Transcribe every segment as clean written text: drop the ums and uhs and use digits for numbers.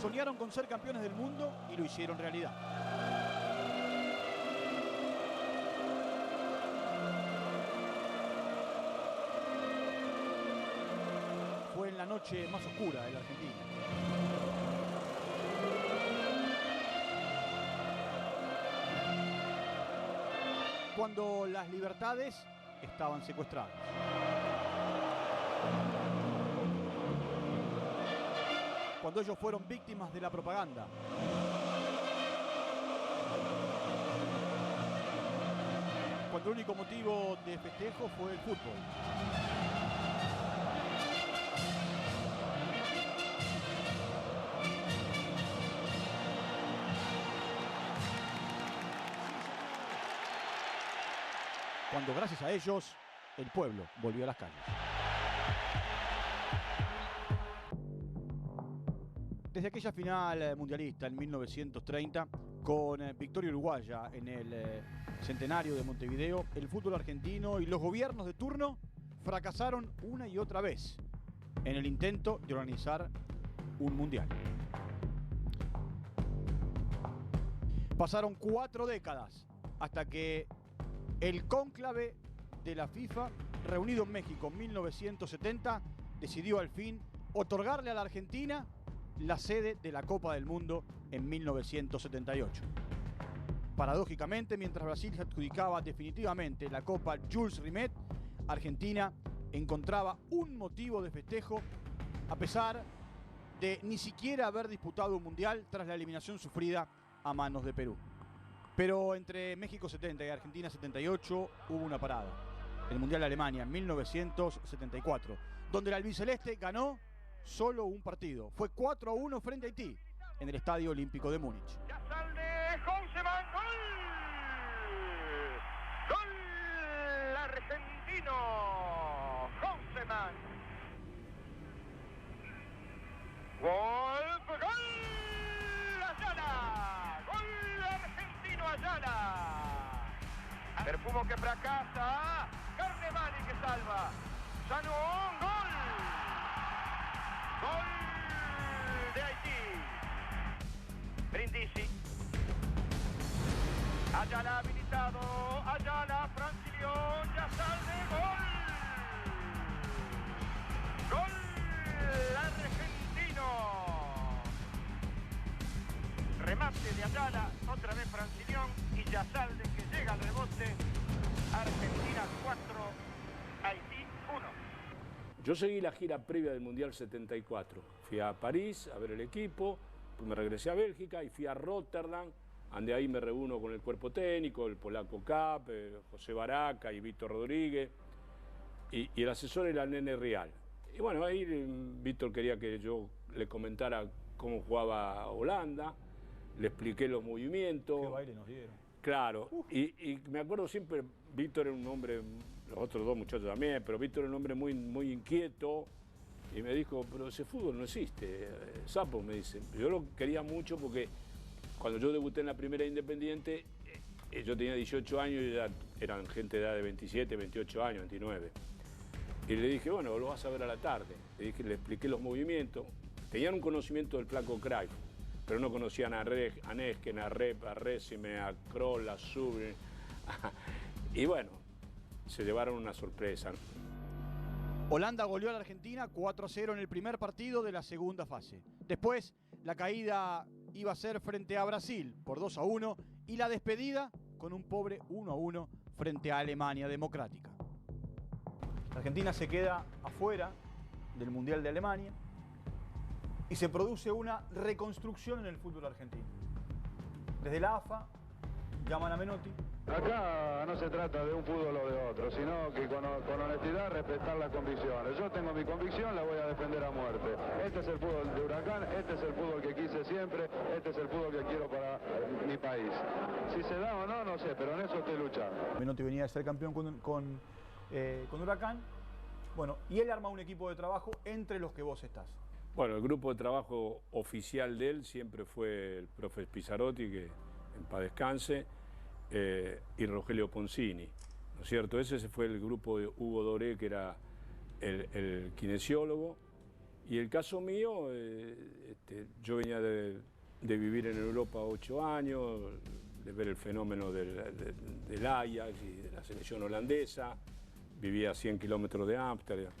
soñaron con ser campeones del mundo y lo hicieron realidad. Fue en la noche más oscura de la Argentina. Cuando las libertades estaban secuestradas. Cuando ellos fueron víctimas de la propaganda. Cuando el único motivo de festejo fue el fútbol. Cuando gracias a ellos, el pueblo volvió a las calles. Desde aquella final mundialista en 1930, con victoria uruguaya en el centenario de Montevideo, el fútbol argentino y los gobiernos de turno fracasaron una y otra vez en el intento de organizar un mundial. Pasaron 4 décadas hasta que el cónclave de la FIFA, reunido en México en 1970, decidió al fin otorgarle a la Argentina la sede de la Copa del Mundo en 1978. Paradójicamente, mientras Brasil se adjudicaba definitivamente la Copa Jules Rimet, Argentina encontraba un motivo de festejo a pesar de ni siquiera haber disputado un mundial tras la eliminación sufrida a manos de Perú. Pero entre México 70 y Argentina 78 hubo una parada. El Mundial de Alemania en 1974, donde el albiceleste ganó solo un partido. Fue 4-1 frente a Haití en el Estadio Olímpico de Múnich. Yasalde, Houseman, ¡gol! ¡Gol argentino! Houseman. ¡Gol! ¡Gol! ¡Ayala! ¡Gol argentino Ayala! Perfumo que fracasa. Carnemani que salva. Sanón, ¡gol! ¡Gol de Haití! Brindisi. Ayala habilitado. Ayala, Francilión, Yasalde, gol. Gol argentino. Remate de Ayala, otra vez Francilión y Yasalde que llega al rebote. Argentina 4, Haití 1. Yo seguí la gira previa del Mundial 74. Fui a París a ver el equipo, pues me regresé a Bélgica y fui a Rotterdam, donde ahí me reúno con el cuerpo técnico, el polaco Cap, José Baraca y Víctor Rodríguez, y el asesor era el Nene Real. Y bueno, ahí Víctor quería que yo le comentara cómo jugaba Holanda, le expliqué los movimientos. Qué baile nos dieron. Claro, y me acuerdo siempre, Víctor era un hombre, los otros dos muchachos también, pero Víctor era un hombre muy inquieto, y me dijo, pero ese fútbol no existe, Sapo, me dice. Yo lo quería mucho porque cuando yo debuté en la primera Independiente, yo tenía 18 años y ya eran gente de edad de 27, 28 años, 29. Y le dije, bueno, lo vas a ver a la tarde. Le expliqué los movimientos. Tenían un conocimiento del flaco Cruyff, pero no conocían a Nesken, a Rep, a Resime, a Kroll, a Subrin. Y bueno, se llevaron una sorpresa. Holanda goleó a la Argentina 4-0 en el primer partido de la segunda fase. Después, la caída iba a ser frente a Brasil por 2-1 y la despedida con un pobre 1-1 frente a Alemania Democrática. La Argentina se queda afuera del Mundial de Alemania y se produce una reconstrucción en el fútbol argentino. Desde la AFA llaman a Menotti. Acá no se trata de un fútbol o de otro, sino que con honestidad respetar las convicciones. Yo tengo mi convicción, la voy a defender a muerte. Este es el fútbol de Huracán, este es el fútbol que quise siempre, este es el fútbol que quiero para mi país. Si se da o no, no sé, pero en eso estoy luchando. Menotti venía de ser campeón con Huracán, bueno, y él arma un equipo de trabajo entre los que vos estás. Bueno, el grupo de trabajo oficial de él siempre fue el profe Pizzarotti, que en paz descanse, y Rogelio Poncini, ¿no es cierto? Ese fue el grupo de Hugo Doré, que era el kinesiólogo, y el caso mío, yo venía de vivir en Europa 8 años, de ver el fenómeno del Ajax y de la selección holandesa. Vivía a 100 kilómetros de Ámsterdam.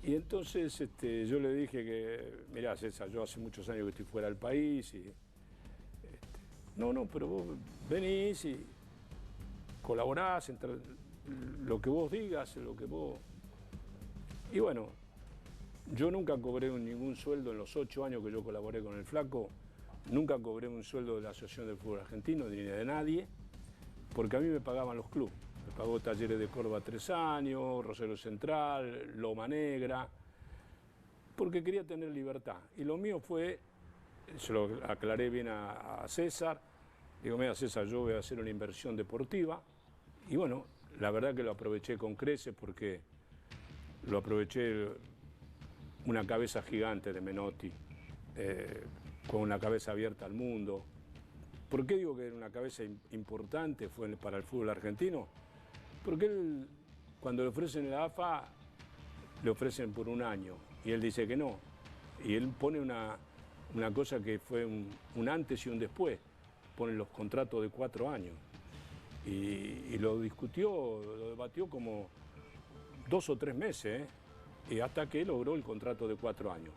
Y entonces yo le dije que, mirá César, yo hace muchos años que estoy fuera del país y no, pero vos venís y colaborás, lo que vos digas, lo que vos... Y bueno, yo nunca cobré ningún sueldo en los 8 años que yo colaboré con el Flaco, nunca cobré un sueldo de la Asociación del Fútbol Argentino, ni de nadie, porque a mí me pagaban los clubes. Me pagó Talleres de Córdoba 3 años, Rosario Central, Loma Negra, porque quería tener libertad. Y lo mío fue, se lo aclaré bien a César, digo, mira César, yo voy a hacer una inversión deportiva. Y bueno, la verdad que lo aproveché con creces porque lo aproveché una cabeza gigante de Menotti, con una cabeza abierta al mundo. ¿Por qué digo que era una cabeza importante fue para el fútbol argentino? Porque él, cuando le ofrecen la AFA, le ofrecen por 1 año y él dice que no. Y él pone una cosa que fue un antes y un después. Pone los contratos de 4 años. Y lo discutió, lo debatió como 2 o 3 meses, y hasta que logró el contrato de 4 años.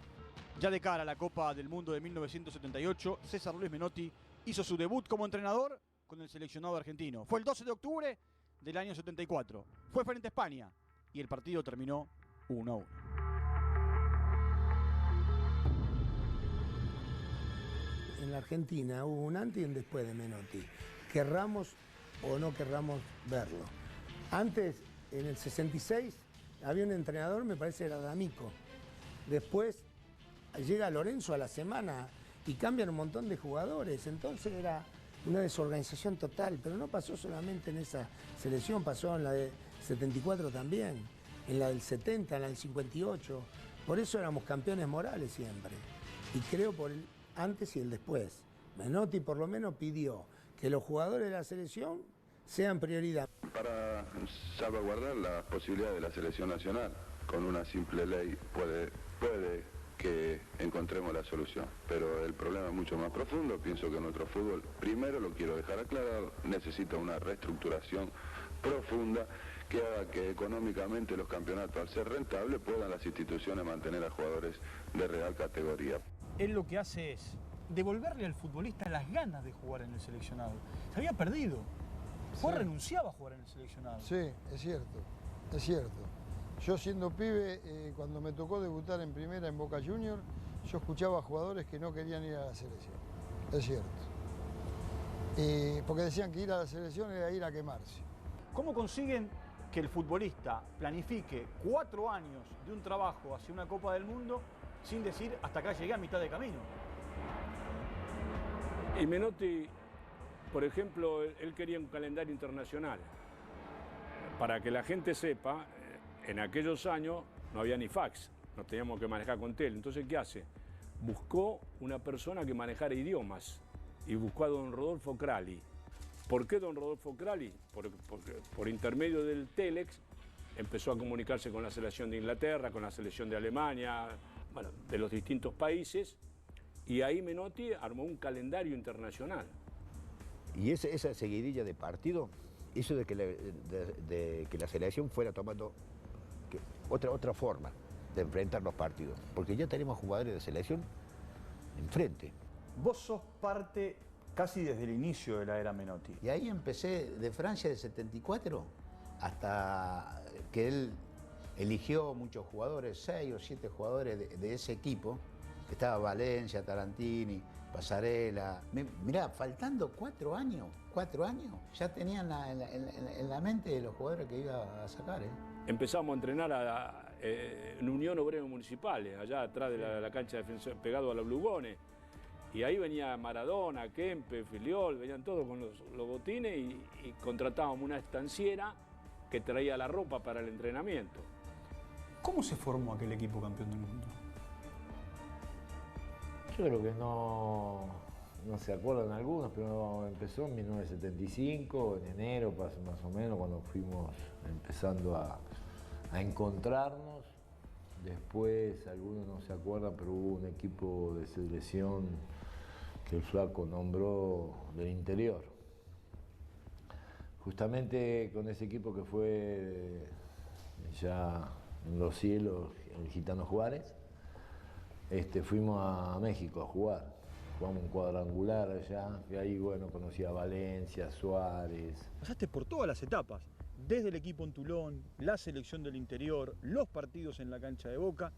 Ya de cara a la Copa del Mundo de 1978, César Luis Menotti hizo su debut como entrenador con el seleccionado argentino. Fue el 12 de octubre del año 74. Fue frente a España y el partido terminó 1-1. En la Argentina hubo un antes y un después de Menotti. Querramos o no querramos verlo. Antes, en el 66, había un entrenador, me parece era D'Amico. Después llega Lorenzo a la semana y cambian un montón de jugadores. Entonces era una desorganización total, pero no pasó solamente en esa selección, pasó en la de 74 también, en la del 70, en la del 58. Por eso éramos campeones morales siempre. Y creo por el antes y el después. Menotti por lo menos pidió que los jugadores de la selección sean prioridad. Para salvaguardar la posibilidad de la selección nacional, con una simple ley puede que encontremos la solución. Pero el problema es mucho más profundo. Pienso que nuestro fútbol, primero lo quiero dejar aclarado, necesita una reestructuración profunda que haga que económicamente los campeonatos, al ser rentables, puedan las instituciones mantener a jugadores de real categoría. Él lo que hace es devolverle al futbolista las ganas de jugar en el seleccionado. Se había perdido. Fue renunciaba a jugar en el seleccionado. Sí, es cierto, es cierto. Yo siendo pibe, cuando me tocó debutar en primera en Boca Juniors, yo escuchaba a jugadores que no querían ir a la selección. Es cierto. Porque decían que ir a la selección era ir a quemarse. ¿Cómo consiguen que el futbolista planifique 4 años de un trabajo hacia una Copa del Mundo sin decir hasta acá llegué a mitad de camino? Y Menotti, por ejemplo, él quería un calendario internacional. Para que la gente sepa, en aquellos años no había ni fax, nos teníamos que manejar con tele. Entonces, ¿qué hace? Buscó una persona que manejara idiomas y buscó a don Rodolfo Crali. ¿Por qué don Rodolfo Crali? Porque por intermedio del Telex empezó a comunicarse con la selección de Inglaterra, con la selección de Alemania, bueno, de los distintos países, y ahí Menotti armó un calendario internacional. Y esa seguidilla de partido hizo de que la selección fuera tomando otra forma de enfrentar los partidos, porque ya tenemos jugadores de selección enfrente. Vos sos parte casi desde el inicio de la era Menotti. Y ahí empecé de Francia de 74 hasta que él eligió muchos jugadores, 6 o 7 jugadores de ese equipo. Estaba Valencia, Tarantini, Pasarela. Mirá, faltando 4 años, ya tenían en la mente los jugadores que iba a sacar. Empezamos a entrenar en Unión Obrero Municipal, allá atrás de la cancha de defensa, pegado a los Lugones. Y ahí venía Maradona, Kempe, Filiol, venían todos con los botines y contratábamos una estanciera que traía la ropa para el entrenamiento. ¿Cómo se formó aquel equipo campeón del mundo? Yo creo que no se acuerdan algunos, pero empezó en 1975, en enero más o menos, cuando fuimos empezando a encontrarnos. Después, algunos no se acuerdan, pero hubo un equipo de selección que el Flaco nombró del interior. Justamente con ese equipo que fue ya en los cielos, el Gitano Juárez, fuimos a México a jugar. Jugamos un cuadrangular allá, y ahí, bueno, conocí a Valencia, Suárez. Pasaste por todas las etapas, desde el equipo en Toulon, la selección del interior, los partidos en la cancha de Boca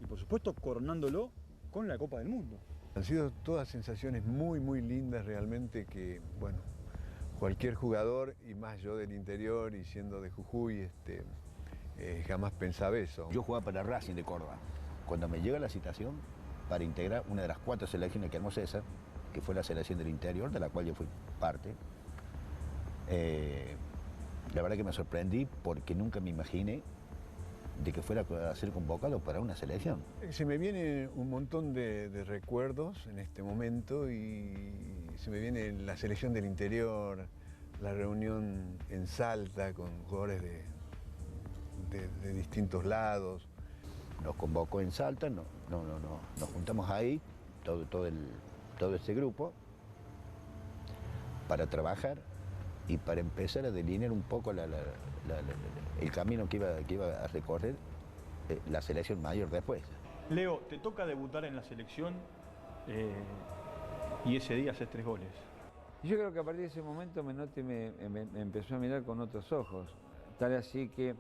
y, por supuesto, coronándolo con la Copa del Mundo. Han sido todas sensaciones muy, muy lindas realmente que, bueno, cualquier jugador, y más yo del interior y siendo de Jujuy, jamás pensaba eso. Yo jugaba para Racing de Córdoba. Cuando me llega la citación para integrar una de las 4 selecciones que armó César, que fue la selección del interior, de la cual yo fui parte, la verdad que me sorprendí porque nunca me imaginé de que fuera a ser convocado para una selección. Se me viene un montón de recuerdos en este momento y se me viene la selección del interior, la reunión en Salta con jugadores de distintos lados. Nos convocó en Salta, nos juntamos ahí, todo este grupo, para trabajar y para empezar a delinear un poco el camino que iba a recorrer la selección mayor después. Leo, te toca debutar en la selección y ese día haces 3 goles. Yo creo que a partir de ese momento Menotti me empezó a mirar con otros ojos, tal así que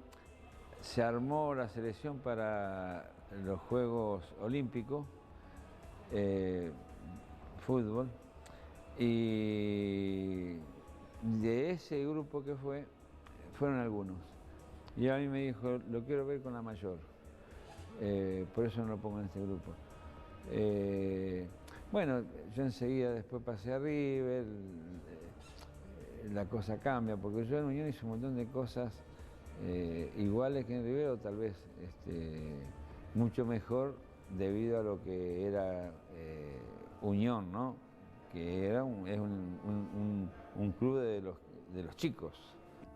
se armó la selección para los Juegos Olímpicos, fútbol, y de ese grupo que fueron algunos. Y a mí me dijo, lo quiero ver con la mayor, por eso no lo pongo en este grupo. Bueno, yo enseguida después pasé a River, la cosa cambia, porque yo en Unión hice un montón de cosas iguales que en River, o tal vez mucho mejor debido a lo que era Unión, ¿no? Que era un club de los chicos.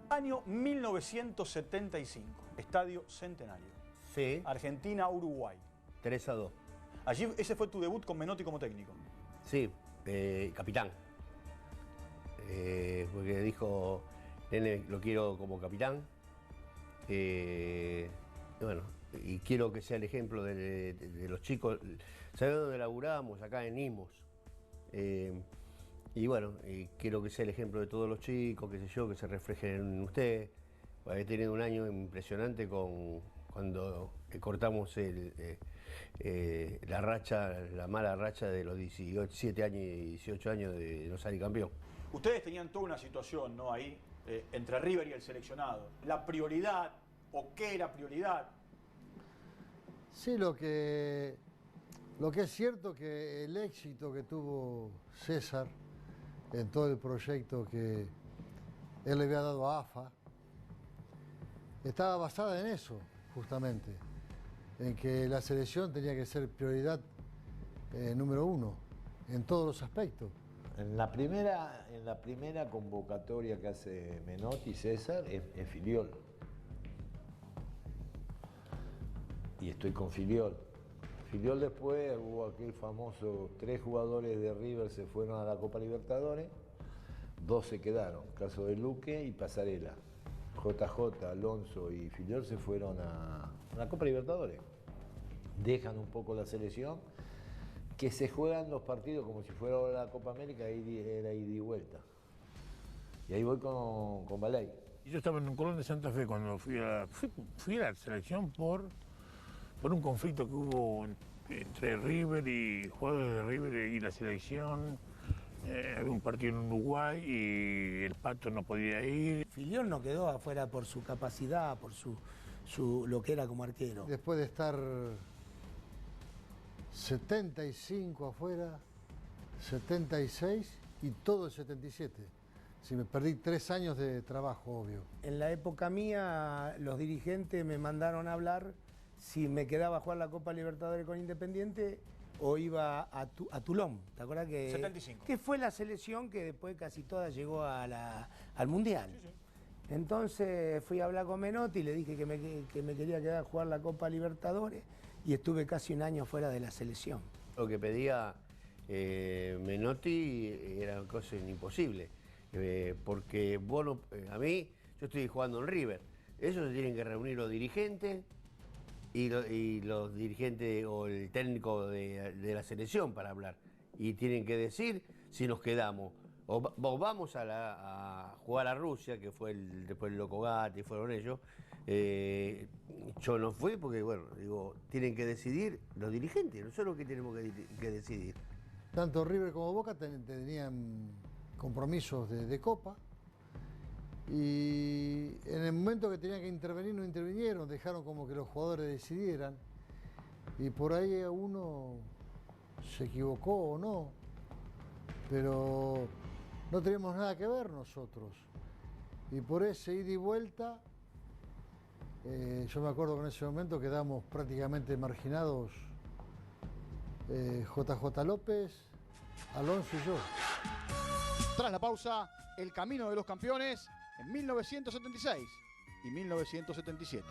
Año 1975, Estadio Centenario. Sí. Argentina-Uruguay. 3-2. Allí ese fue tu debut con Menotti como técnico. Sí, capitán. Porque dijo, nene, lo quiero como capitán. Bueno, y quiero que sea el ejemplo de los chicos. ¿Sabes dónde laburábamos? Acá en Imos. Y bueno, quiero que sea el ejemplo de todos los chicos, qué sé yo, que se reflejen en usted. He tenido un año impresionante cuando cortamos la mala racha de los 17 años y 18 años de no salir campeón. Ustedes tenían toda una situación, ¿no? Ahí, entre River y el seleccionado. La prioridad, o qué era prioridad. Sí, lo que es cierto que el éxito que tuvo César en todo el proyecto que él le había dado a AFA, estaba basada en eso, justamente, en que la selección tenía que ser prioridad número 1 en todos los aspectos. En la primera convocatoria que hace Menotti, César, es Filiol. Y estoy con Filiol. Filiol después hubo aquel famoso, 3 jugadores de River se fueron a la Copa Libertadores, 2 se quedaron, caso de Luque y Pasarela. JJ, Alonso y Filiol se fueron a la Copa Libertadores. Dejan un poco la selección, que se juegan los partidos como si fuera la Copa América, era ida y vuelta. Y ahí voy con Balay. Yo estaba en un Colón de Santa Fe cuando fui a la selección por un conflicto que hubo entre River y jugadores de River y la selección. Había un partido en Uruguay y el Pato no podía ir. Filiol no quedó afuera por su capacidad, por lo que era como arquero. Después de estar 75 afuera, 76 y todo el 77. Sí, me perdí 3 años de trabajo, obvio. En la época mía, los dirigentes me mandaron a hablar si me quedaba a jugar la Copa Libertadores con Independiente o iba a Toulon. ¿Te acuerdas que? 75. Que fue la selección que después casi toda llegó al Mundial. Sí, sí. Entonces fui a hablar con Menotti y le dije que me quería quedar a jugar la Copa Libertadores y estuve casi un año fuera de la selección. Lo que pedía Menotti era una cosa imposible, porque vos no, a mí, yo estoy jugando en River, ellos se tienen que reunir los dirigentes y los dirigentes o el técnico de la selección para hablar, y tienen que decir si nos quedamos. O vamos a jugar a Rusia, que fue después el Loco Gatti, fueron ellos. Yo no fui porque, bueno, digo, tienen que decidir los dirigentes, nosotros que tenemos que decidir. Tanto River como Boca tenían compromisos de Copa, y en el momento que tenían que intervenir no intervinieron, dejaron como que los jugadores decidieran, y por ahí uno se equivocó o no, pero no teníamos nada que ver nosotros. Y por ese ida y vuelta, yo me acuerdo que en ese momento quedamos prácticamente marginados JJ López, Alonso y yo. Tras la pausa, el camino de los campeones en 1976 y 1977.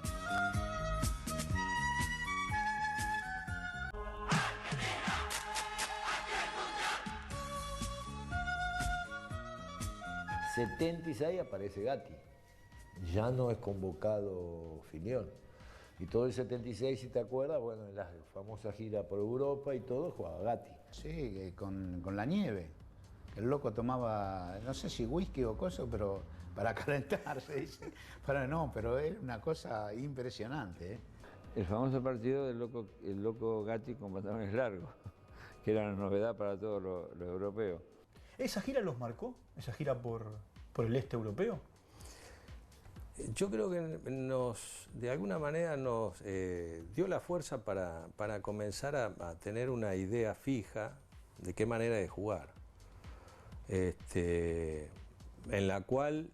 En 76 aparece Gatti, ya no es convocado Filiol. Y todo el 76, si te acuerdas, bueno, en la famosa gira por Europa y todo, jugaba Gatti. Sí, con la nieve. El loco tomaba, no sé si whisky o cosas, pero para calentarse, dice. Pero era una cosa impresionante, ¿eh? El famoso partido del loco Gatti con pantalones largos, que era una novedad para todos los europeos. ¿Esa gira los marcó? ¿Esa gira por el este europeo? Yo creo que de alguna manera nos dio la fuerza para comenzar a tener una idea fija de qué manera de jugar. En la cual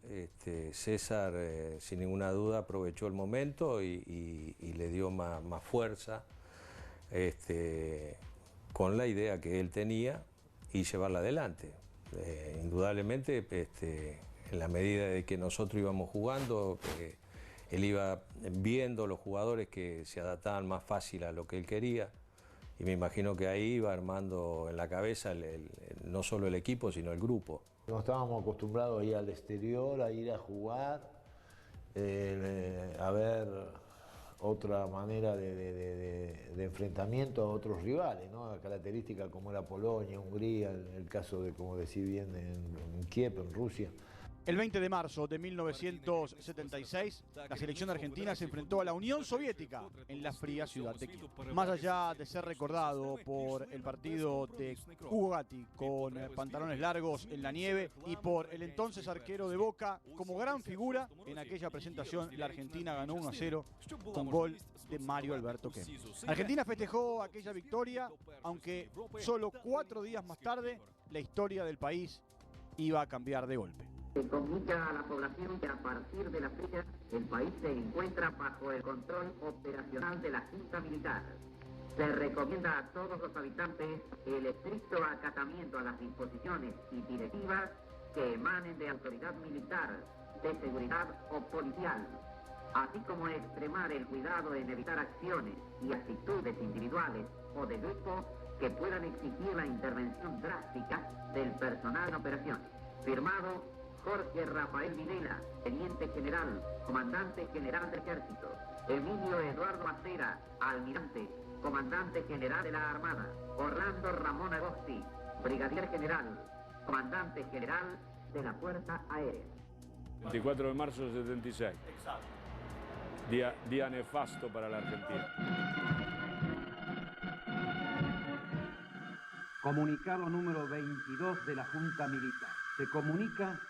César, sin ninguna duda, aprovechó el momento y le dio más fuerza con la idea que él tenía y llevarla adelante. Indudablemente, en la medida de que nosotros íbamos jugando, él iba viendo los jugadores que se adaptaban más fácil a lo que él quería, y me imagino que ahí iba armando en la cabeza no solo el equipo, sino el grupo. No estábamos acostumbrados a ir al exterior, a ir a jugar, a ver otra manera de enfrentamiento a otros rivales, ¿no? Características como era Polonia, Hungría, el caso de, como decís bien, en Kiev, en Rusia. El 20 de marzo de 1976, la selección argentina se enfrentó a la Unión Soviética en la fría ciudad de Kiev. Más allá de ser recordado por el partido de Hugo Gatti con pantalones largos en la nieve y por el entonces arquero de Boca como gran figura, en aquella presentación la Argentina ganó 1-0 con gol de Mario Alberto Kempes. Argentina festejó aquella victoria, aunque solo 4 días más tarde la historia del país iba a cambiar de golpe. Se comunica a la población que a partir de la fecha el país se encuentra bajo el control operacional de la Junta Militar. Se recomienda a todos los habitantes el estricto acatamiento a las disposiciones y directivas que emanen de autoridad militar, de seguridad o policial, así como extremar el cuidado en evitar acciones y actitudes individuales o de grupo que puedan exigir la intervención drástica del personal en operaciones. Firmado Jorge Rafael Videla, Teniente General, Comandante General del Ejército. Emilio Eduardo Acera, Almirante, Comandante General de la Armada. Orlando Ramón Agosti, Brigadier General, Comandante General de la Fuerza Aérea. 24 de marzo de 76. Exacto. Día nefasto para la Argentina. Comunicado número 22 de la Junta Militar. Se comunica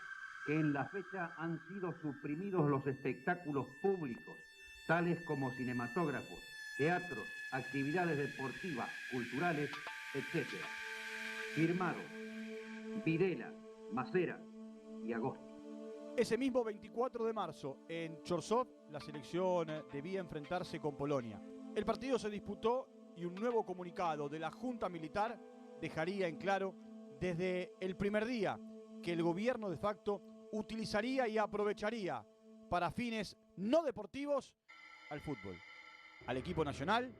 que en la fecha han sido suprimidos los espectáculos públicos, tales como cinematógrafos, teatros, actividades deportivas, culturales, etc. Firmado Videla, Macera y Agosti. Ese mismo 24 de marzo, en Chorzów, la selección debía enfrentarse con Polonia. El partido se disputó y un nuevo comunicado de la Junta Militar dejaría en claro desde el primer día que el gobierno de facto utilizaría y aprovecharía para fines no deportivos al fútbol, al equipo nacional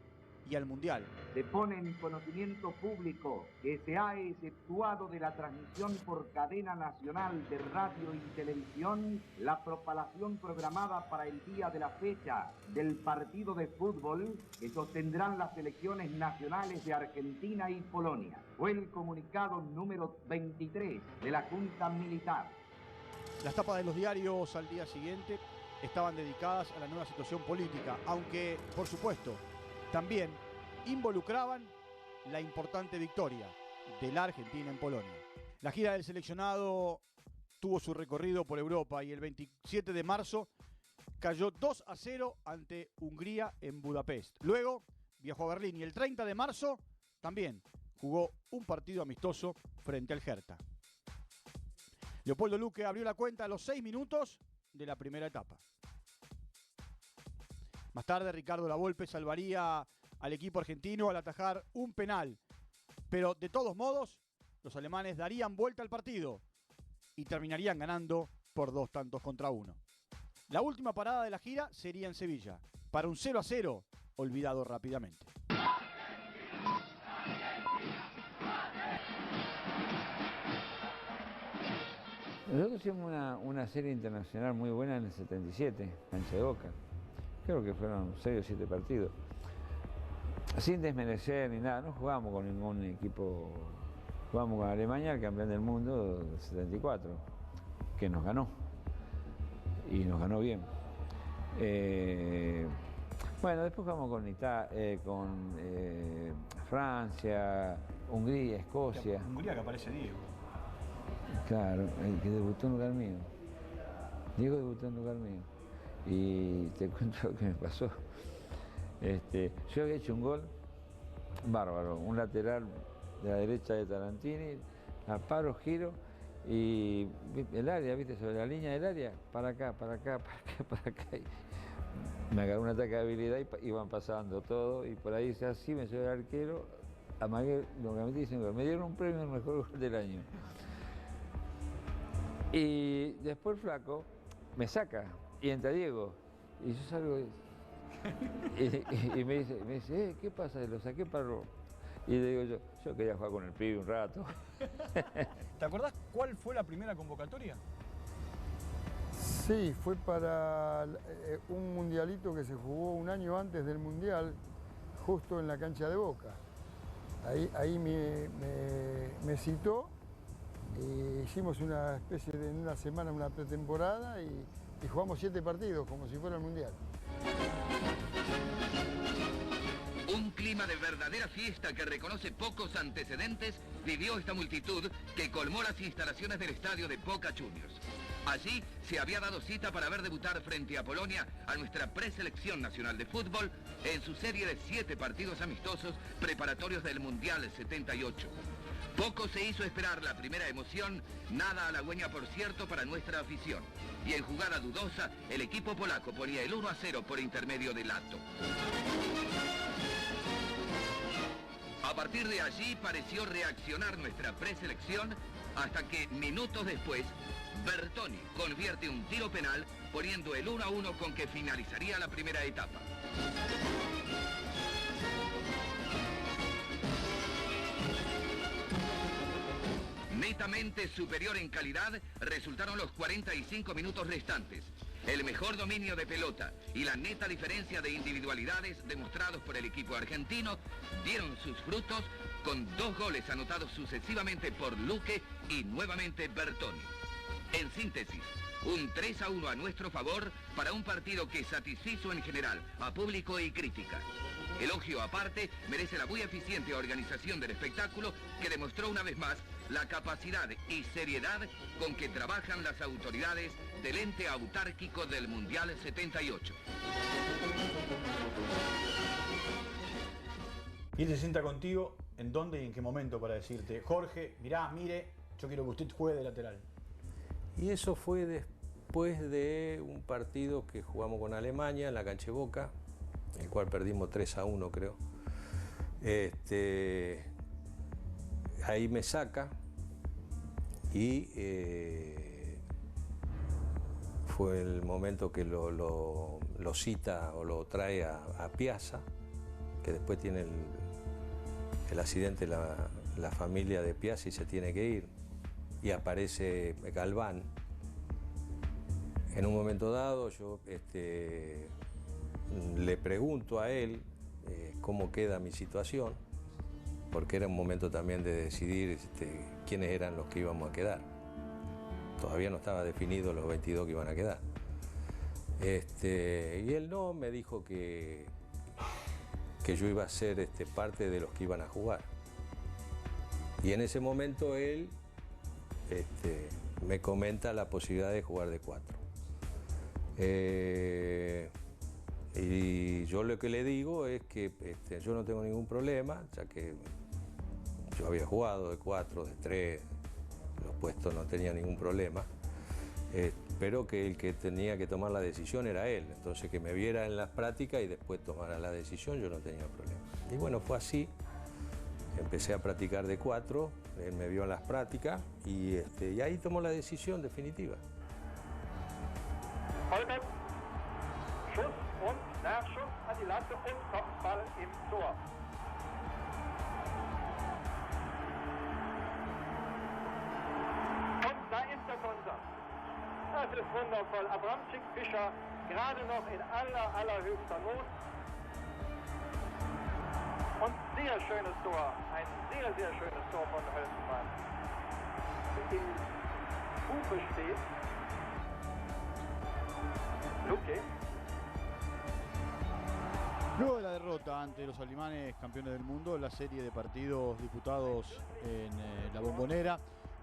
y al mundial. Se pone en conocimiento público que se ha exceptuado de la transmisión por cadena nacional de radio y televisión la propalación programada para el día de la fecha del partido de fútbol que sostendrán las selecciones nacionales de Argentina y Polonia. Fue el comunicado número 23 de la Junta Militar. Las tapas de los diarios al día siguiente estaban dedicadas a la nueva situación política, aunque, por supuesto, también involucraban la importante victoria de la Argentina en Polonia. La gira del seleccionado tuvo su recorrido por Europa y el 27 de marzo cayó 2-0 ante Hungría en Budapest. Luego viajó a Berlín y el 30 de marzo también jugó un partido amistoso frente al Hertha. Leopoldo Luque abrió la cuenta a los 6 minutos de la primera etapa. Más tarde, Ricardo Lavolpe salvaría al equipo argentino al atajar un penal. Pero de todos modos, los alemanes darían vuelta al partido y terminarían ganando por 2-1. La última parada de la gira sería en Sevilla, para un 0-0 olvidado rápidamente. Nosotros hicimos una serie internacional muy buena en el 77, cancha de Boca. Creo que fueron 6 o 7 partidos. Sin desmerecer ni nada, no jugamos con ningún equipo. Jugamos con Alemania, el campeón del mundo del 74, que nos ganó. Y nos ganó bien. Bueno, después jugamos con Francia, Hungría, Escocia. Hungría, que aparece Diego. Claro, el que debutó en lugar mío. Diego debutó en lugar mío. Y te cuento lo que me pasó. Yo había hecho un gol bárbaro, un lateral de la derecha de Tarantini, a paro, giro, y el área, ¿viste? Sobre la línea del área, para acá. Y me agarró un ataque de habilidad y iban pasando todo, y por ahí así me subió el arquero, amagué, lo que metí y me dieron un premio al mejor gol del año. Y después el flaco me saca y entra Diego, y yo salgo y me dice, ¿qué pasa? Lo saqué para... Y le digo yo quería jugar con el pibe un rato. ¿Te acordás cuál fue la primera convocatoria? Sí, fue para un mundialito que se jugó un año antes del mundial, justo en la cancha de Boca. Ahí me citó y hicimos una especie de, en una semana, una pretemporada y jugamos 7 partidos, como si fuera el mundial. Un clima de verdadera fiesta que reconoce pocos antecedentes vivió esta multitud que colmó las instalaciones del estadio de Boca Juniors. Allí se había dado cita para ver debutar frente a Polonia a nuestra preselección nacional de fútbol en su serie de 7 partidos amistosos preparatorios del Mundial 78. Poco se hizo esperar la primera emoción, nada halagüeña por cierto para nuestra afición. Y en jugada dudosa, el equipo polaco ponía el 1-0 por intermedio de Lato. A partir de allí pareció reaccionar nuestra preselección hasta que minutos después Bertoni convierte un tiro penal poniendo el 1-1 con que finalizaría la primera etapa. Netamente superior en calidad resultaron los 45 minutos restantes. El mejor dominio de pelota y la neta diferencia de individualidades demostrados por el equipo argentino dieron sus frutos con 2 goles anotados sucesivamente por Luque y nuevamente Bertoni. En síntesis, un 3-1 a nuestro favor para un partido que satisfizo en general a público y crítica. Elogio aparte merece la muy eficiente organización del espectáculo que demostró una vez más la capacidad y seriedad con que trabajan las autoridades del ente autárquico del Mundial 78. Y él se sienta contigo, ¿en dónde y en qué momento para decirte, Jorge, mirá, mire, yo quiero que usted juegue de lateral? Y eso fue después de un partido que jugamos con Alemania en la cancha de Boca, el cual perdimos 3-1 creo. Ahí me saca y fue el momento que lo cita o lo trae a Piazza, que después tiene el accidente la familia de Piazza y se tiene que ir. Y aparece Galván. En un momento dado yo le pregunto a él cómo queda mi situación, porque era un momento también de decidir quiénes eran los que íbamos a quedar. Todavía no estaba definido los 22 que iban a quedar. Y él no, me dijo que yo iba a ser parte de los que iban a jugar. Y en ese momento él me comenta la posibilidad de jugar de 4. Y yo lo que le digo es que yo no tengo ningún problema, ya que yo había jugado de 4, de 3, los puestos no tenía ningún problema, pero que el que tenía que tomar la decisión era él. Entonces que me viera en las prácticas y después tomara la decisión, yo no tenía problema. Y bueno, fue así. Empecé a practicar de 4, él me vio en las prácticas y ahí tomó la decisión definitiva. Holbeck, Schuss und Nachschuss an die Latte und Kopfball im Tor. Und da ist der Konter. Das ist wundervoll. Abramczyk, Fischer, gerade noch in allerhöchster Not. Und sehr schönes Tor. Ein sehr, sehr schönes Tor von Hölzenmann. Im Buche steht Luque. Luego de la derrota ante los alemanes campeones del mundo, la serie de partidos disputados en la Bombonera,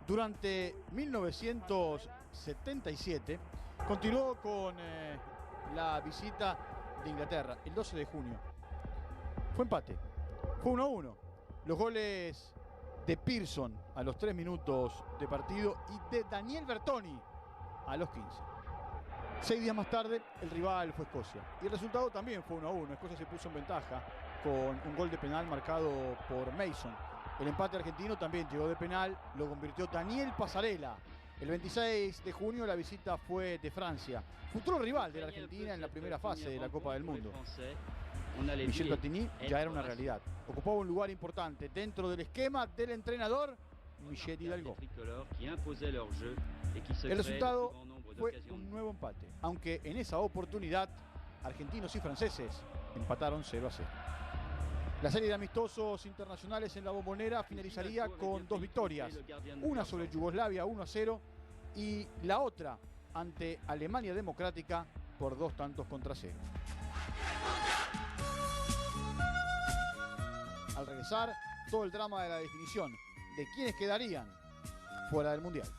durante 1977 continuó con la visita de Inglaterra el 12 de junio. Fue empate, fue 1-1. Los goles de Pearson a los 3 minutos de partido y de Daniel Bertoni a los 15. 6 días más tarde, el rival fue Escocia. Y el resultado también fue 1-1. Escocia se puso en ventaja con un gol de penal marcado por Mason. El empate argentino también llegó de penal, lo convirtió Daniel Pasarela. El 26 de junio la visita fue de Francia, futuro rival de la Argentina en la primera fase de la Copa del Mundo. Michel Platini ya era una realidad. Ocupaba un lugar importante dentro del esquema del entrenador Michel Hidalgo. El resultado fue un nuevo empate, aunque en esa oportunidad argentinos y franceses empataron 0-0. La serie de amistosos internacionales en la Bombonera finalizaría con 2 victorias, una sobre Yugoslavia 1-0 y la otra ante Alemania Democrática por 2-0. Al regresar, todo el drama de la definición de quiénes quedarían fuera del Mundial.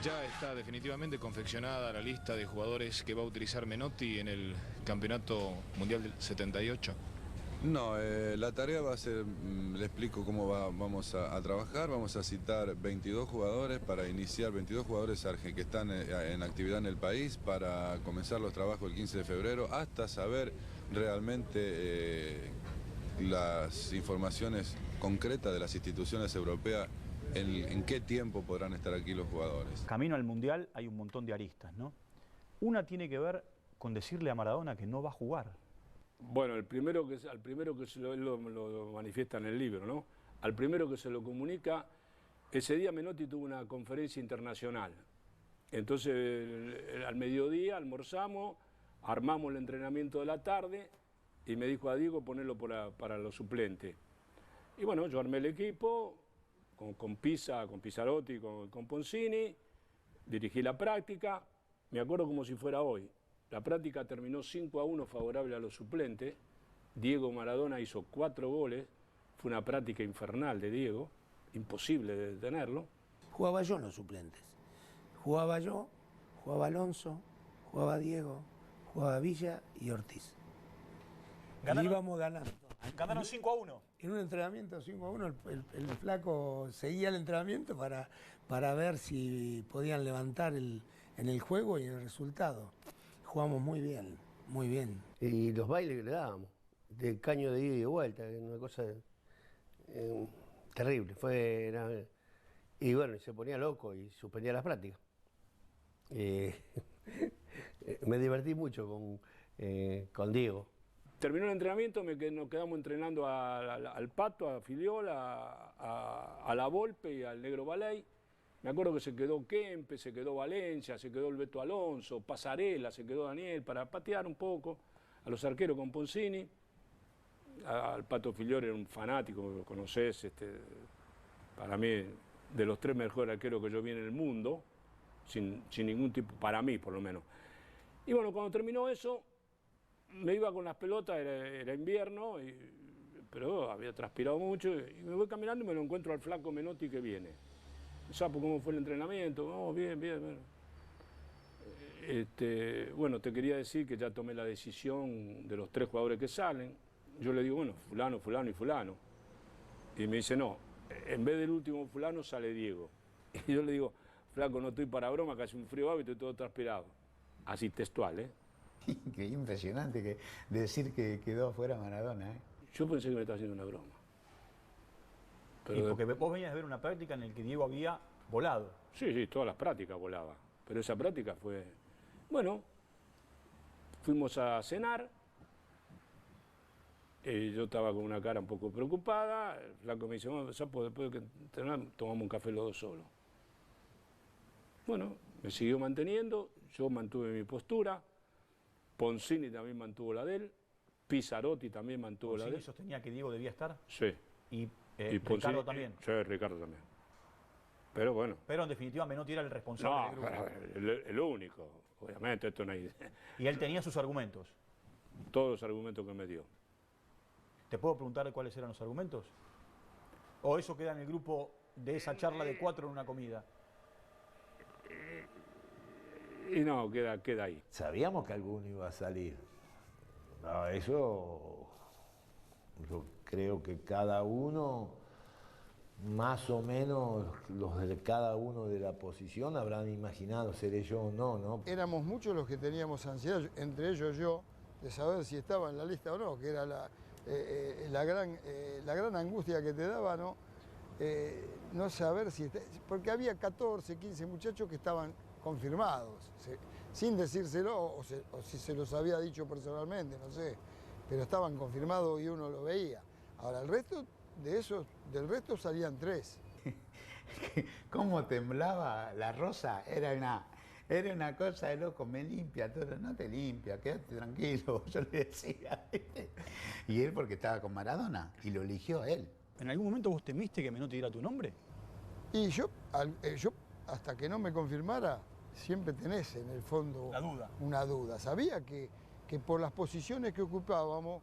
Ya está definitivamente confeccionada la lista de jugadores que va a utilizar Menotti en el Campeonato Mundial del 78. No, la tarea va a ser, le explico cómo vamos a trabajar. Vamos a citar 22 jugadores para iniciar, 22 jugadores que están en actividad en el país para comenzar los trabajos el 15 de febrero hasta saber realmente las informaciones concretas de las instituciones europeas. ¿En qué tiempo podrán estar aquí los jugadores? Camino al Mundial hay un montón de aristas, ¿no? Una tiene que ver con decirle a Maradona que no va a jugar. Bueno, al primero que él lo manifiesta en el libro, ¿no? Al primero que se lo comunica, ese día Menotti tuvo una conferencia internacional. Entonces, al mediodía almorzamos, armamos el entrenamiento de la tarde y me dijo a Diego ponerlo para los suplentes. Y bueno, yo armé el equipo con Pisa, con Pisarotti, con Poncini, dirigí la práctica, me acuerdo como si fuera hoy. La práctica terminó 5-1 favorable a los suplentes. Diego Maradona hizo 4 goles. Fue una práctica infernal de Diego, imposible de detenerlo. Jugaba yo en los suplentes. Jugaba yo, jugaba Alonso, jugaba Diego, jugaba Villa y Ortiz. Y íbamos ganando. Ganaron 5-1. En un entrenamiento 5-1 el flaco seguía el entrenamiento para ver si podían levantar en el juego y en el resultado. Jugamos muy bien, muy bien. Y los bailes que le dábamos, de caño de ida y de vuelta, una cosa terrible. Y bueno, se ponía loco y suspendía las prácticas. Me divertí mucho con Diego. Terminó el entrenamiento, nos quedamos entrenando al Pato, a Filiol, a La Volpe y al Negro Baley. Me acuerdo que se quedó Kempe, se quedó Valencia, se quedó el Beto Alonso, Pasarela, se quedó Daniel para patear un poco, a los arqueros con Poncini. Al Pato Filiol era un fanático, lo conocés, para mí, de los 3 mejores arqueros que yo vi en el mundo, sin ningún tipo, para mí por lo menos. Y bueno, cuando terminó eso, me iba con las pelotas, era invierno, pero había transpirado mucho, y me voy caminando y me lo encuentro al flaco Menotti que viene. Sapo, ¿cómo fue el entrenamiento? Oh, bien, bien, bien. Bueno, te quería decir que ya tomé la decisión de los 3 jugadores que salen. Yo le digo, bueno, fulano, fulano y fulano. Y me dice, no, en vez del último fulano sale Diego. Y yo le digo, flaco, no estoy para broma, que hace un frío y estoy todo transpirado. Así textual, ¿eh? Qué impresionante que decir que quedó afuera Maradona, ¿eh? Yo pensé que me estaba haciendo una broma. Y porque vos venías a ver una práctica en la que Diego había volado. Sí, todas las prácticas volaba. Pero esa práctica fue... Bueno, fuimos a cenar. Yo estaba con una cara un poco preocupada. El flaco me dice, bueno, Sapo, después de que terminamos, tomamos un café los 2 solos. Bueno, me siguió manteniendo. Yo mantuve mi postura. Poncini también mantuvo la de él. Pizzarotti también mantuvo la de él. ¿Poncini sostenía que Diego debía estar? Sí. Y Poncini, Ricardo también. Sí, Ricardo también. Pero bueno. Pero en definitiva Menotti era el responsable del grupo. El único. Obviamente, esto no hay... Y él tenía sus argumentos. Todos los argumentos que me dio. ¿Te puedo preguntar cuáles eran los argumentos? ¿O eso queda en el grupo de esa charla de 4 en una comida? Y no, queda ahí. Sabíamos que alguno iba a salir. No, eso yo creo que cada uno, más o menos los de cada uno de la posición habrán imaginado seré yo o no, ¿no? Éramos muchos los que teníamos ansiedad, entre ellos yo, de saber si estaba en la lista o no, que era la gran angustia que te daba, ¿no? No saber si... Porque había 14, 15 muchachos que estaban confirmados, sin decírselo, o si se los había dicho personalmente, no sé, pero estaban confirmados y uno lo veía. Ahora, el resto de esos, del resto salían 3. ¿Cómo temblaba la Rosa? Era una cosa de loco, me limpia todo, no te limpia, quédate tranquilo, yo le decía. Y él porque estaba con Maradona y lo eligió a él. ¿En algún momento vos temiste que Menotti diera tu nombre? Y yo hasta que no me confirmara, siempre tenés en el fondo una duda. Sabía que por las posiciones que ocupábamos,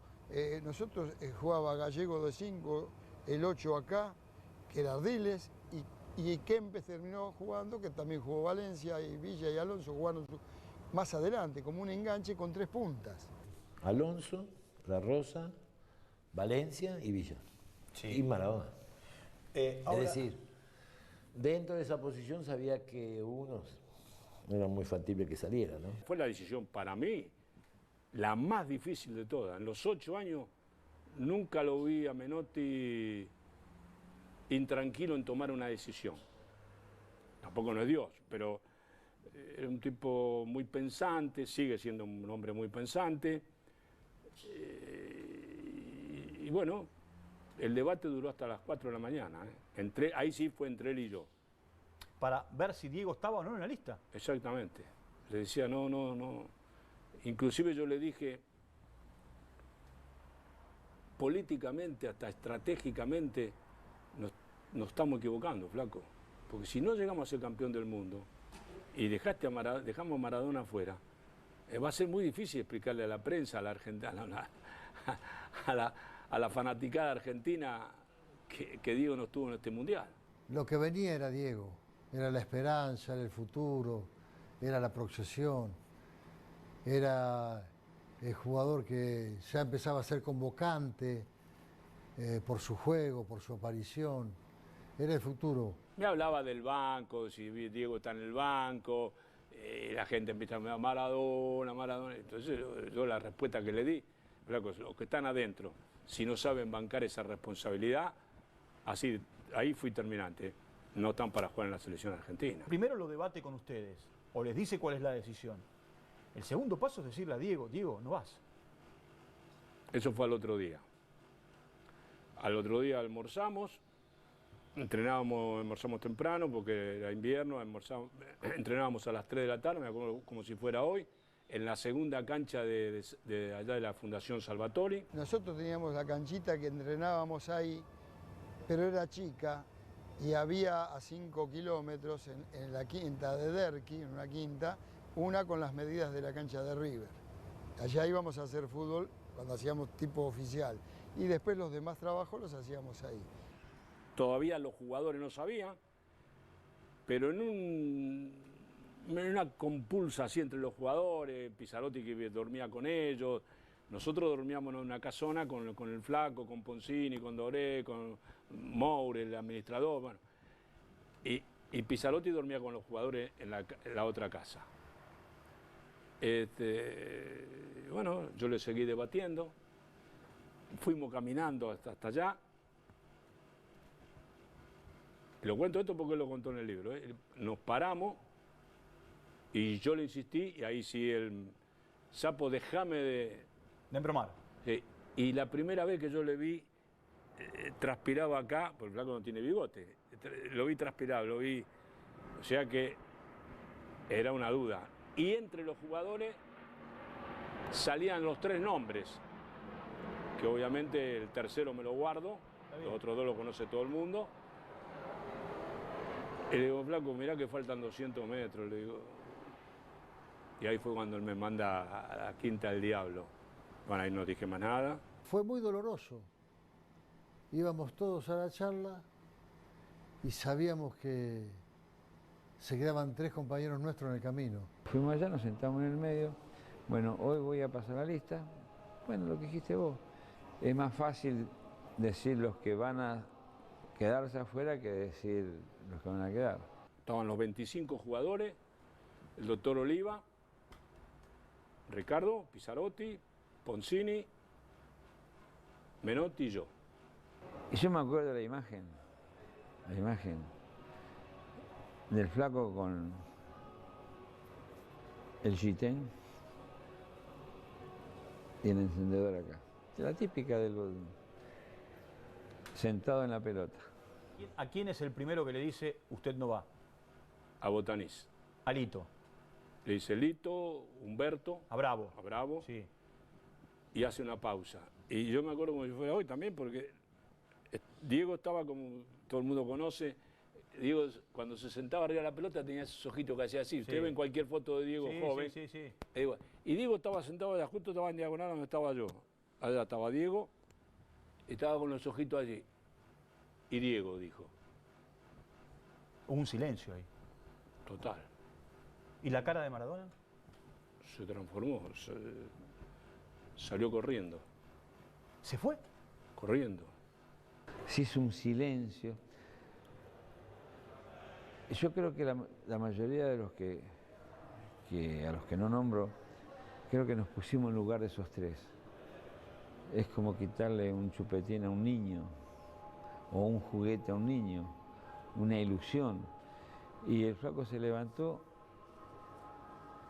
nosotros jugaba Gallego de 5, el 8 acá, que era Ardiles, y Kempes terminó jugando, que también jugó Valencia, y Villa y Alonso jugaron más adelante, como un enganche con 3 puntas. Alonso, La Rosa, Valencia y Villa. Sí. Y Maradona. Ahora... Es decir, dentro de esa posición sabía que unos no era muy factible que saliera, ¿no? Fue la decisión para mí la más difícil de todas. En los 8 años nunca lo vi a Menotti intranquilo en tomar una decisión. Tampoco no es Dios, pero era un tipo muy pensante, sigue siendo un hombre muy pensante. Y bueno, el debate duró hasta las 4 de la mañana. Ahí sí fue entre él y yo. Para ver si Diego estaba o no en la lista. Exactamente. Le decía, no. Inclusive yo le dije, políticamente, hasta estratégicamente, nos estamos equivocando, flaco. Porque si no llegamos a ser campeón del mundo y dejamos a Maradona afuera, va a ser muy difícil explicarle a la prensa, a la argentina, a la fanaticada argentina que Diego no estuvo en este mundial. Lo que venía era Diego, era la esperanza, era el futuro, era la proyección, era el jugador que ya empezaba a ser convocante por su juego, por su aparición, era el futuro. Me hablaba del banco, si Diego está en el banco, la gente empieza a decir Maradona. Entonces yo la respuesta que le di, los que están adentro, si no saben bancar esa responsabilidad, ahí fui terminante. no están para jugar en la selección argentina. Primero lo debate con ustedes, o les dice cuál es la decisión. El segundo paso es decirle a Diego, Diego, no vas. Eso fue al otro día. Al otro día almorzamos, almorzamos temprano porque era invierno, entrenábamos a las 3 de la tarde, me acuerdo como si fuera hoy, en la segunda cancha de allá de la Fundación Salvatori. Nosotros teníamos la canchita que entrenábamos ahí, pero era chica y había a 5 kilómetros en la quinta de Derqui, en una quinta, una con las medidas de la cancha de River. Allá íbamos a hacer fútbol cuando hacíamos tipo oficial y después los demás trabajos los hacíamos ahí. Todavía los jugadores no sabían, pero en una compulsa así entre los jugadores, Pizzarotti que dormía con ellos, nosotros dormíamos en una casona con el Flaco, con Poncini, con Doré, con Moure, el administrador, bueno. Y Pizzarotti dormía con los jugadores en la otra casa. Bueno, yo le seguí debatiendo, fuimos caminando hasta allá. Lo cuento esto porque lo contó en el libro. Nos paramos y yo le insistí, y ahí sí el Sapo, déjame de embromar. Sí. Y la primera vez que yo le vi, transpiraba acá, porque el Flaco no tiene bigote, lo vi transpirar, lo vi, o sea que era una duda. Y entre los jugadores salían los 3 nombres, que obviamente el tercero me lo guardo, los otros 2 lo conoce todo el mundo. Y le digo, Flaco, mirá que faltan 200 metros, le digo. Y ahí fue cuando él me manda a la Quinta del Diablo. Bueno, ahí no dije más nada. Fue muy doloroso. Íbamos todos a la charla y sabíamos que se quedaban 3 compañeros nuestros en el camino. Fuimos allá, nos sentamos en el medio. Bueno, hoy voy a pasar la lista. Bueno, lo que dijiste vos. Es más fácil decir los que van a quedarse afuera que decir los que van a quedar. Estaban los 25 jugadores, el doctor Oliva, Ricardo, Pizzarotti, Poncini, Menotti y yo. Y yo me acuerdo de la imagen del Flaco con el Gitén y el encendedor acá. La típica del sentado en la pelota. ¿A quién es el primero que le dice, usted no va? A Botanís. A Lito. Le dice Lito, Humberto. A Bravo. A Bravo. Sí. Y hace una pausa. Y yo me acuerdo como si fuera hoy también, porque Diego estaba como todo el mundo conoce. Diego, cuando se sentaba arriba de la pelota, tenía esos ojitos que hacía así. Ustedes ven cualquier foto de Diego joven. Sí. Y Diego estaba sentado allá, justo estaba en diagonal donde estaba yo. Allá estaba Diego, estaba con los ojitos allí. Y Diego dijo. Hubo un silencio ahí. Total. ¿Y la cara de Maradona? Se transformó, salió corriendo. ¿Se fue? Corriendo. Se hizo un silencio. Yo creo que la mayoría de los a los que no nombro, creo que nos pusimos en lugar de esos 3. Es como quitarle un chupetín a un niño, o un juguete a un niño, una ilusión. Y el Flaco se levantó,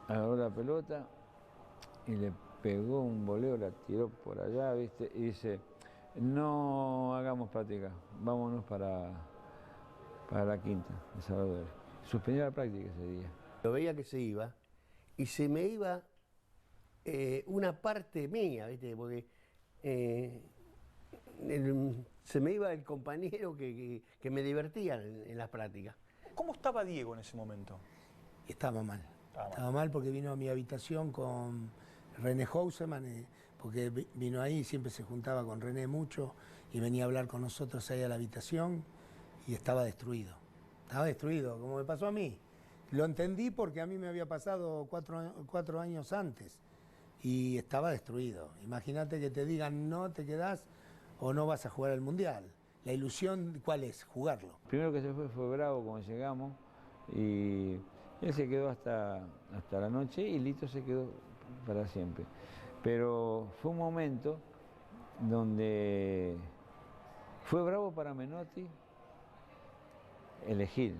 agarró la pelota y le pegó un voleo, la tiró por allá, ¿viste? Y dice, no hagamos práctica, vámonos para la Quinta de Salvador. Suspendió la práctica ese día. Lo veía que se iba y se me iba una parte mía, ¿viste? Porque se me iba el compañero que me divertía en las prácticas. ¿Cómo estaba Diego en ese momento? Estaba mal. Estaba mal porque vino a mi habitación con René Houseman, porque vino ahí, siempre se juntaba con René mucho y venía a hablar con nosotros ahí a la habitación y estaba destruido. Estaba destruido, como me pasó a mí. Lo entendí porque a mí me había pasado 4 años antes y estaba destruido. Imagínate que te digan no te quedás o no vas a jugar el Mundial. La ilusión, ¿cuál es? Jugarlo. Primero que se fue Bravo cuando llegamos y él se quedó hasta la noche y Lito se quedó para siempre. Pero fue un momento donde fue Bravo para Menotti elegir.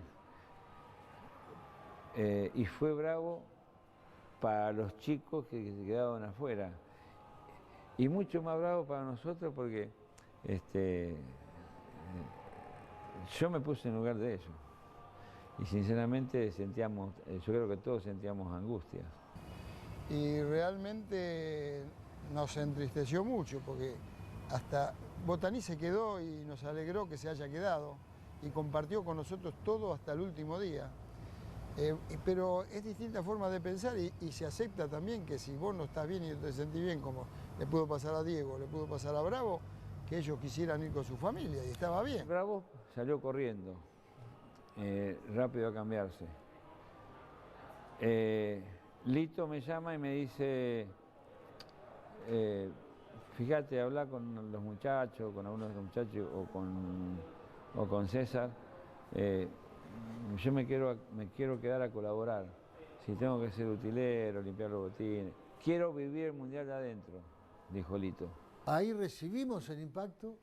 Y fue bravo para los chicos que se quedaban afuera. Y mucho más bravo para nosotros porque yo me puse en lugar de ellos. Y sinceramente sentíamos, yo creo que todos sentíamos angustias. Y realmente nos entristeció mucho porque hasta Botaní se quedó y nos alegró que se haya quedado y compartió con nosotros todo hasta el último día. Pero es distinta forma de pensar y se acepta también que si vos no estás bien y no te sentís bien, como le pudo pasar a Diego, le pudo pasar a Bravo, que ellos quisieran ir con su familia y estaba bien. Bravo salió corriendo, rápido a cambiarse. Lito me llama y me dice, fíjate, habla con los muchachos, con algunos de los muchachos o con César. Yo me quiero quedar a colaborar. Si tengo que ser utilero, limpiar los botines. Quiero vivir el Mundial de adentro, dijo Lito. Ahí recibimos el impacto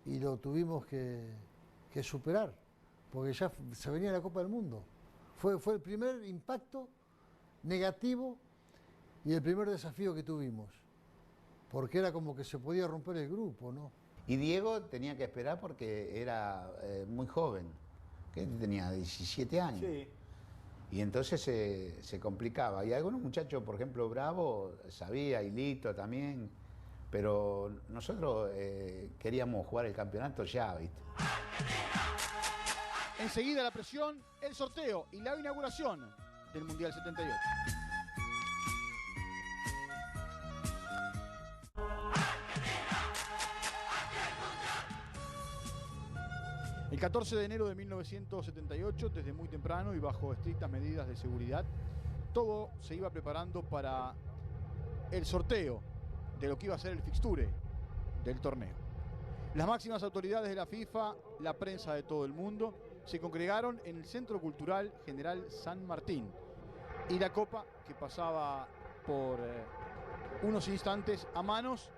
y lo tuvimos que superar, porque ya se venía la Copa del Mundo. Fue el primer impacto negativo y el primer desafío que tuvimos, porque era como que se podía romper el grupo, ¿no? Y Diego tenía que esperar porque era muy joven, que tenía 17 años. Sí. Y entonces se complicaba. Y algunos muchachos, por ejemplo, Bravo, sabía, y Lito también, pero nosotros queríamos jugar el campeonato ya, ¿viste? Enseguida la presión, el sorteo y la inauguración del Mundial 78. El 14 de enero de 1978, desde muy temprano y bajo estrictas medidas de seguridad, todo se iba preparando para el sorteo de lo que iba a ser el fixture del torneo. Las máximas autoridades de la FIFA, la prensa de todo el mundo, se congregaron en el Centro Cultural General San Martín y la copa que pasaba por unos instantes a manos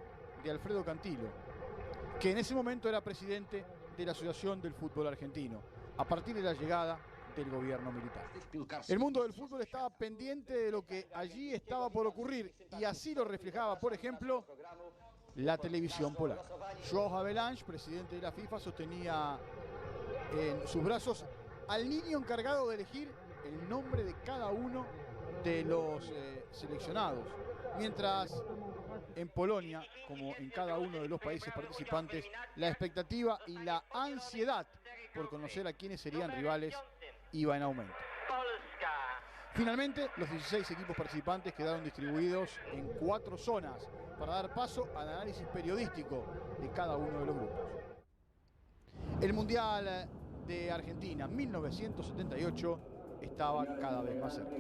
de Alfredo Cantilo, que en ese momento era presidente de la Asociación del Fútbol Argentino, a partir de la llegada del gobierno militar. El mundo del fútbol estaba pendiente de lo que allí estaba por ocurrir y así lo reflejaba, por ejemplo, la televisión polaca. João Havelange, presidente de la FIFA, sostenía en sus brazos al niño encargado de elegir el nombre de cada uno de los seleccionados, mientras en Polonia, como en cada uno de los países participantes, la expectativa y la ansiedad por conocer a quiénes serían rivales iba en aumento. Finalmente, los 16 equipos participantes quedaron distribuidos en 4 zonas para dar paso al análisis periodístico de cada uno de los grupos. El Mundial de Argentina 1978 estaba cada vez más cerca.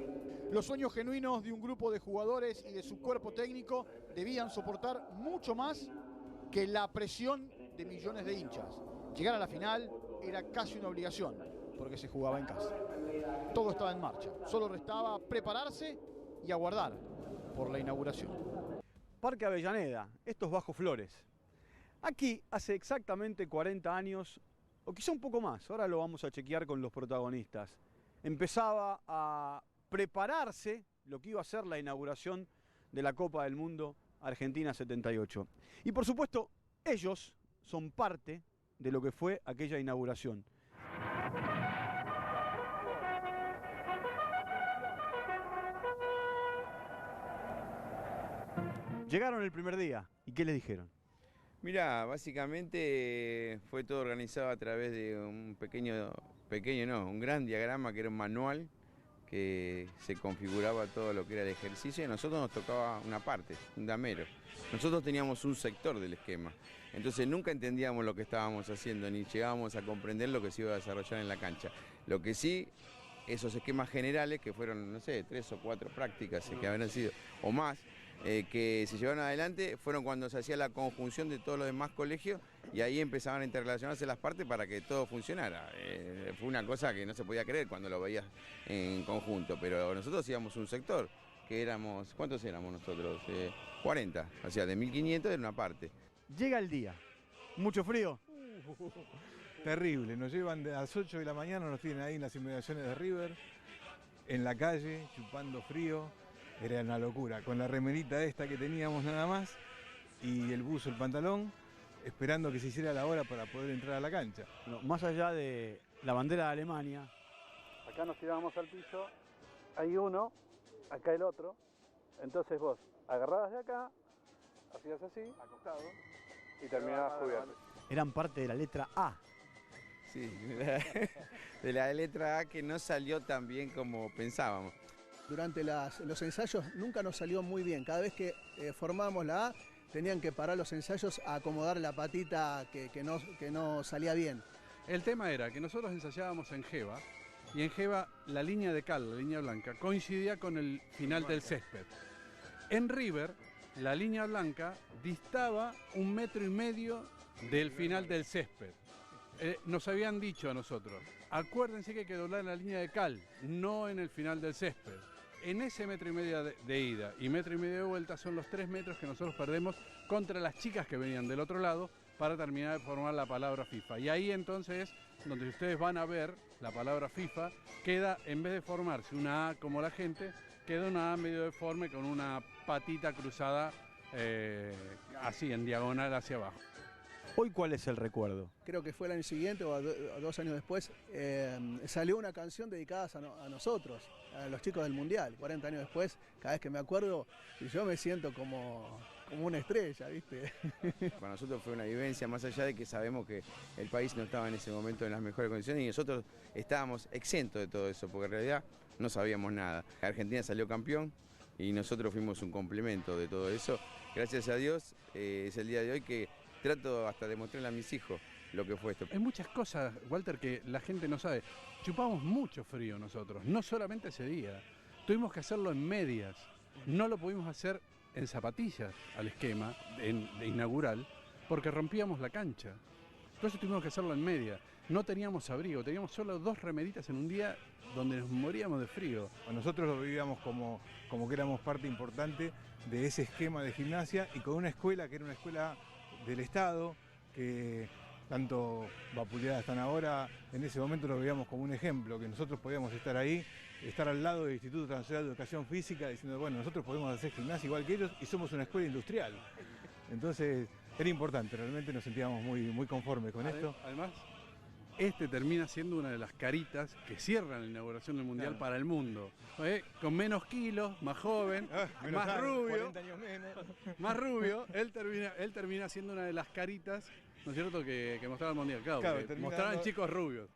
Los sueños genuinos de un grupo de jugadores y de su cuerpo técnico debían soportar mucho más que la presión de millones de hinchas. Llegar a la final era casi una obligación, porque se jugaba en casa. Todo estaba en marcha, solo restaba prepararse y aguardar por la inauguración. Parque Avellaneda, estos Bajo Flores. Aquí, hace exactamente 40 años, o quizá un poco más, ahora lo vamos a chequear con los protagonistas, empezaba a prepararse lo que iba a ser la inauguración de la Copa del Mundo Argentina 78. Y por supuesto, ellos son parte de lo que fue aquella inauguración. Llegaron el primer día, ¿y qué les dijeron? Mirá, básicamente fue todo organizado a través de un un gran diagrama que era un manual que se configuraba todo lo que era el ejercicio y a nosotros nos tocaba una parte, un damero. Nosotros teníamos un sector del esquema, entonces nunca entendíamos lo que estábamos haciendo ni llegábamos a comprender lo que se iba a desarrollar en la cancha. Lo que sí, esos esquemas generales, que fueron, no sé, 3 o 4 prácticas que habrán sido, o más, que se llevaron adelante, fueron cuando se hacía la conjunción de todos los demás colegios y ahí empezaban a interrelacionarse las partes para que todo funcionara. Fue una cosa que no se podía creer cuando lo veías en conjunto, pero nosotros íbamos un sector, que éramos, ¿cuántos éramos nosotros? 40, o sea, de 1500 era una parte. Llega el día, mucho frío. terrible. Nos llevan a las 8 de la mañana, nos tienen ahí en las inmediaciones de River, en la calle, chupando frío. Era una locura, con la remerita esta que teníamos nada más, y el buzo, el pantalón, esperando que se hiciera la hora para poder entrar a la cancha. Bueno, más allá de la bandera de Alemania, acá nos tirábamos al piso, hay uno, acá el otro, entonces vos agarrabas de acá, hacías así, acostado, y terminabas cubierto. eran parte de la letra A. Sí, de la letra A que no salió tan bien como pensábamos. Durante los ensayos nunca nos salió muy bien. Cada vez que formábamos la A, tenían que parar los ensayos a acomodar la patita que no salía bien. El tema era que nosotros ensayábamos en Geva, y en Geva la línea de cal, la línea blanca, coincidía con el final del césped. En River, la línea blanca distaba 1,5 metros del final del césped. Nos habían dicho a nosotros, acuérdense que hay que doblar en la línea de cal, no en el final del césped. En ese 1,5 metros de ida y 1,5 metros de vuelta son los 3 metros que nosotros perdemos contra las chicas que venían del otro lado para terminar de formar la palabra FIFA. Y ahí entonces, donde ustedes van a ver la palabra FIFA, queda, en vez de formarse una A como la gente, queda una A medio deforme con una patita cruzada así, en diagonal hacia abajo. ¿Hoy cuál es el recuerdo? Creo que fue el año siguiente o 2 años después, salió una canción dedicada a nosotros, a los chicos del Mundial. 40 años después, cada vez que me acuerdo, yo me siento como una estrella, ¿viste? Para nosotros fue una vivencia, más allá de que sabemos que el país no estaba en ese momento en las mejores condiciones y nosotros estábamos exentos de todo eso, porque en realidad no sabíamos nada. Argentina salió campeón y nosotros fuimos un complemento de todo eso. Gracias a Dios, es el día de hoy que trato hasta de mostrarle a mis hijos lo que fue esto. Hay muchas cosas, Walter, que la gente no sabe. Chupamos mucho frío nosotros, no solamente ese día. Tuvimos que hacerlo en medias. No lo pudimos hacer en zapatillas al esquema de inaugural porque rompíamos la cancha. Entonces tuvimos que hacerlo en media. No teníamos abrigo, teníamos solo 2 remeritas en un día donde nos moríamos de frío. Nosotros lo vivíamos como que éramos parte importante de ese esquema de gimnasia y con una escuela que era una escuela del Estado, que tanto vapuleada están ahora, en ese momento lo veíamos como un ejemplo, que nosotros podíamos estar ahí, estar al lado del Instituto Nacional de Educación Física, diciendo, bueno, nosotros podemos hacer gimnasia igual que ellos y somos una escuela industrial. Entonces, era importante, realmente nos sentíamos muy conformes con esto. Además, este termina siendo una de las caritas que cierran la inauguración del Mundial para el mundo. Con menos kilos, más joven, más rubio, 40 años menos. más rubio, él termina siendo una de las caritas, ¿no es cierto?, que mostraba el Mundial. Claro, mostraban chicos rubios.